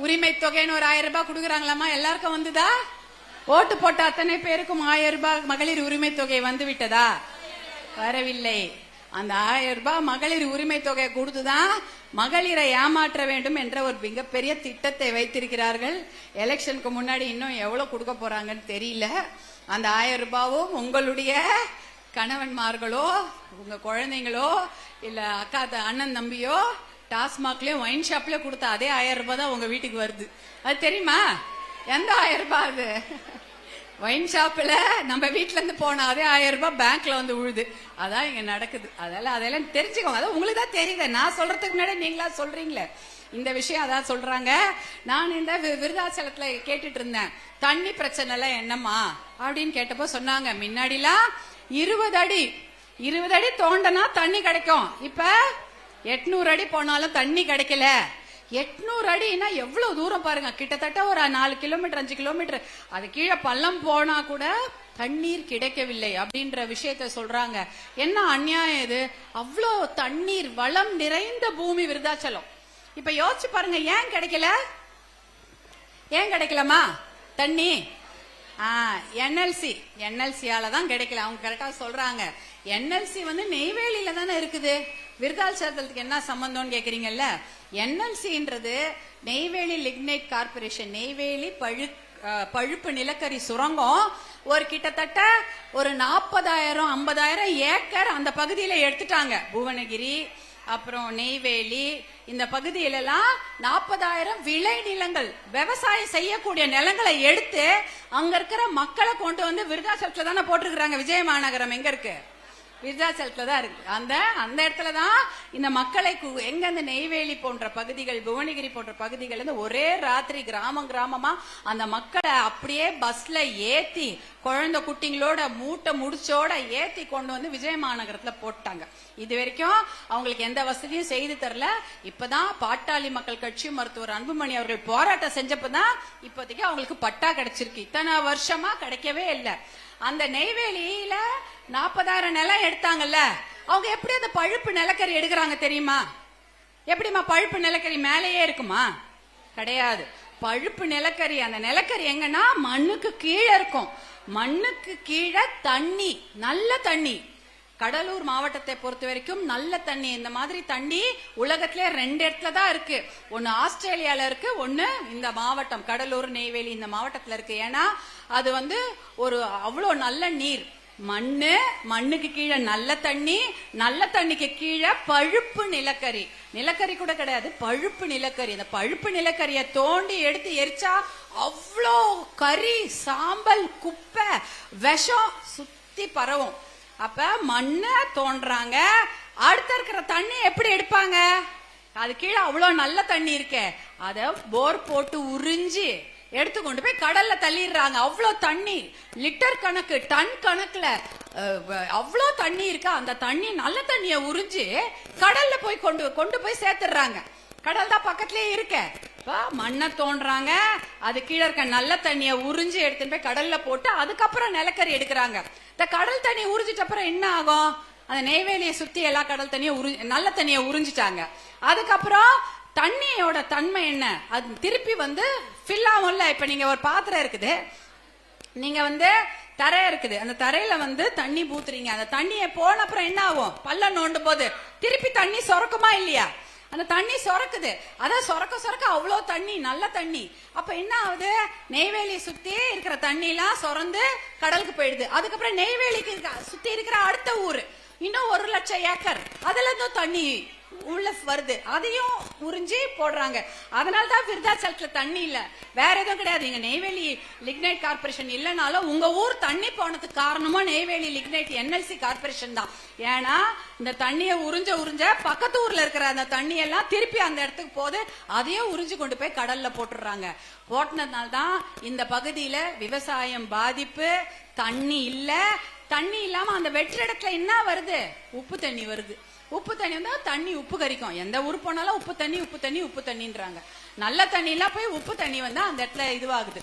உரிமை தொகைன்னு ஒரு 1000 ரூபாய் கொடுக்குறாங்களாமா, எல்லாருக்கும் வந்துதா? ஓட்டு போட்ட அத்தனை பேருக்கும் 1000 ரூபாய் மகளிர் உரிமை தொகை வந்து விட்டதா? வரவில்லை. அந்த 1000 ரூபாய் மகளிர் உரிமை தொகை கொடுத்துதான் மகளிரை ஏமாற்ற வேண்டும் என்ற ஒரு மிகப்பெரிய திட்டத்தை வைத்திருக்கிறார்கள். எலெக்ஷனுக்கு முன்னாடி இன்னும் எவ்வளவு கொடுக்க போறாங்கன்னு தெரியல. அந்த 1000 ரூபாவும் உங்களுடைய கணவன்மார்களோ உங்க குழந்தைங்களோ இல்ல அக்கா அண்ணன் தம்பியோ டாஸ்மாக்லயும் ஒயின் ஷாப்லயும் கொடுத்த அதே 1000 ரூபாய் தான் உங்க வீட்டுக்கு வருது. அது தெரியுமா? எந்த 1000 ரூபாய் அது? ஒயின் ஷாப்ல நம்ம வீட்டுல இருந்து போன அதே 1000 ரூபாய் பேங்க்ல வந்து விழுது. அதான் இங்க நடக்குது. அதெல்லாம் தெரிஞ்சுக்கோங்க. அதான் உங்களுக்கு தான் தெரியுது. நான் சொல்றதுக்கு முன்னாடி நீங்களா சொல்றீங்களே இந்த விஷயம். அதான் சொல்றாங்க. நான் இந்த விருதாச்சலத்துல கேட்டுட்டு இருந்தேன், தண்ணி பிரச்சனை எல்லாம் என்னம்மா அப்படின்னு கேட்டப்போ சொன்னாங்க, முன்னாடிலாம் 20 அடி தோண்டனா தண்ணி கிடைக்கும். இப்ப 800 அடி போனாலும் தண்ணி கிடைக்கல. 800 அடினா எவ்வளவு தூரம் பாருங்க. கிட்டத்தட்ட ஒரு 4 கிலோமீட்டர் 5 கிலோமீட்டர் அது கீழே பள்ளம் போனா கூட தண்ணீர் கிடைக்கவில்லை அப்படின்ற விஷயத்த சொல்றாங்க. என்ன அநியாயம் இது? அவ்வளோ தண்ணீர் வளம் நிறைந்த பூமி விருதாச்சலம். இப்ப யோசிச்சு பாருங்க, ஏன் கிடைக்கல? ஏன் கிடைக்கலமா தண்ணி? என்எல்சியால தான் கிடைக்கல. அவங்க கரெக்டா சொல்றாங்க. என்எல்சி வந்து நெய்வேலியில தானே இருக்குது. விருதாச்சலத்துக்கு என்ன சம்பந்தம்னு கேக்குறீங்கல்ல. என்எல்சின்றது நெய்வேலி லிக்னைட் கார்பரேஷன், நெய்வேலி பழுப்பு நிலக்கரி சுரங்கம். ஒரு கிட்டத்தட்ட ஒரு 40,000-50,000 ஏக்கர் அந்த பகுதியில எடுத்துட்டாங்க. புவனகிரி அப்புறம் நெய்வேலி இந்த பகுதியிலெல்லாம் 40,000 விளை நிலங்கள், விவசாயம் செய்யக்கூடிய நிலங்களை எடுத்து அங்க இருக்கிற மக்களை கொண்டு வந்து விருதாச்சலத்துல தானே போட்டிருக்கிறாங்க. விஜய மாநகரம் எங்க இருக்கு? விருதாச்சலத்துல தான் இருக்கு. அந்த இடத்துலதான் இந்த மக்களை எங்க இந்த நெய்வேலி போன்ற பகுதிகள், புவனகிரி போன்ற பகுதிகள் இருந்து ஒரே ராத்திரி கிராமமா அந்த மக்களை அப்படியே பஸ்ல ஏத்தி குழந்தை குட்டிங்களோட மூட்டை முடிச்சோட ஏத்தி கொண்டு வந்து விஜய மாநகரத்துல போட்டாங்க. இது வரைக்கும் அவங்களுக்கு எந்த வசதியும் செய்து தரல. இப்பதான் பாட்டாளி மக்கள் கட்சி மருத்துவர் அன்புமணி அவர்கள் போராட்டம் செஞ்சப்பதான் இப்போதைக்கு அவங்களுக்கு பட்டா கிடைச்சிருக்கு. இத்தனை வருஷமா கிடைக்கவே இல்லை. அந்த நெய்வேலியில 40,000 நிலம் எடுத்தாங்கல்ல, அவங்க எப்படி அந்த பழுப்பு நிலக்கரி எடுக்கிறாங்க தெரியுமா? எப்படிமா பழுப்பு நிலக்கரி மேலேயே இருக்குமா? கிடையாது. பழுப்பு நிலக்கரி, அந்த நிலக்கரி எங்கன்னா மண்ணுக்கு கீழே இருக்கும். மண்ணுக்கு கீழே தண்ணி, நல்ல தண்ணி. கடலூர் மாவட்டத்தை பொறுத்த வரைக்கும் நல்ல தண்ணி, இந்த மாதிரி தண்ணி உலகத்திலே 2 இடத்துல தான் இருக்கு. ஒன்னு ஆஸ்திரேலியால இருக்கு, ஒன்னு இந்த மாவட்டம் கடலூர் நெய்வேலி இந்த மாவட்டத்துல இருக்கு. ஏன்னா அது வந்து ஒரு அவ்வளோ நல்ல நீர். மண்ணுக்கு கீழே நல்ல தண்ணி, நல்ல தண்ணிக்கு கீழே பழுப்பு நிலக்கரி. நிலக்கரி கூட கிடையாது, பழுப்பு நிலக்கரி. அந்த பழுப்பு நிலக்கரியை தோண்டி எடுத்து எரிச்சா அவ்வளோ கரி, சாம்பல், குப்பை, விஷம் சுத்தி பரவும். அப்ப மண்ணை தோன்றாங்க. அடுத்த இருக்கிற தண்ணி எப்படி எடுப்பாங்க? அது கீழே அவ்வளவு நல்ல தண்ணி இருக்க, அத போர் போட்டு உறிஞ்சி எடுத்து கொண்டு போய் கடல்ல தள்ளிடுறாங்க. அவ்வளவு தண்ணி, லிட்டர் கணக்கு, டன் கணக்குல அவ்வளவு தண்ணி இருக்கா. அந்த தண்ணி, நல்ல தண்ணிய உறிஞ்சி கடல்ல போய் கொண்டு போய் சேர்த்துடுறாங்க. கடல் தான் பக்கத்திலேயே இருக்க. மண்ணை தோன்றாங்க, அது கீழே இருக்க நல்ல தண்ணிய உறிஞ்சி எடுத்துட்டு போய் கடல்ல போட்டு அதுக்கப்புறம் நிலக்கரி எடுக்கிறாங்க. இந்த கடல் தண்ணி உறிஞ்சிட்ட அப்புறம் என்ன ஆகும்? அந்த நெய்வேலியை சுத்தி எல்லா கடல் தண்ணியும் நல்ல தண்ணிய உறிஞ்சிட்டாங்க. அதுக்கப்புறம் தண்ணியோட தன்மை என்ன? அது திருப்பி வந்து ஃபில் ஆகும்ல. இப்ப நீங்க ஒரு பாத்திரம் இருக்குது, நீங்க வந்து தரை இருக்குது, அந்த தரையில வந்து தண்ணி ஊத்துறீங்க. அந்த தண்ணியை போன அப்புறம் என்ன ஆகும்? பள்ளம் நோண்டும் போது திருப்பி தண்ணி சொரக்குமா இல்லையா? அந்த தண்ணி சொரக்குது. அதான் சொரக்க அவ்வளோ தண்ணி, நல்ல தண்ணி. அப்ப என்ன ஆகுது? நெய்வேலி சுத்தி இருக்கிற தண்ணி எல்லாம் சொரந்து கடலுக்கு போயிடுது. அதுக்கப்புறம் நெய்வேலிக்கு சுத்தி இருக்கிற அடுத்த ஊரு இன்னும் 1 லட்சம் ஏக்கர், அதுல இருந்தும் தண்ணி உள்ள வருது, அதையும் உறிஞ்சி போடுறாங்க. அதனாலதான் விருதாச்சலத்துல தண்ணி இல்ல, வேற எதுவும் கிடையாது. இங்க நெய்வேலி லிக்னைட் கார்பரேஷன் இல்லைனாலும் உங்க ஊர் தண்ணி போனதுக்கு காரணமும் நெய்வேலி லிக்னைட் என்எல்சி கார்பரேஷன் தான். ஏன்னா இந்த தண்ணியை உறிஞ்ச பக்கத்து ஊர்ல இருக்கிற அந்த தண்ணி எல்லாம் திருப்பி அந்த இடத்துக்கு போது, அதையும் உறிஞ்சு கொண்டு போய் கடல்ல போட்டுடுறாங்க. போட்டதுனால்தான் இந்த பகுதியில விவசாயம் பாதிப்பு. தண்ணி இல்ல, தண்ணி இல்லாம அந்த வெற்ற இடத்துல என்ன வருது? உப்பு தண்ணி வருது. உப்பு தண்ணி வந்தா தண்ணி உப்பு கரிக்கும். எந்த ஊர் போனாலும் உப்பு தண்ணின்றாங்க. நல்ல தண்ணி எல்லாம் போய் உப்பு தண்ணி வந்தா அந்த இடத்துல இதுவாகுது.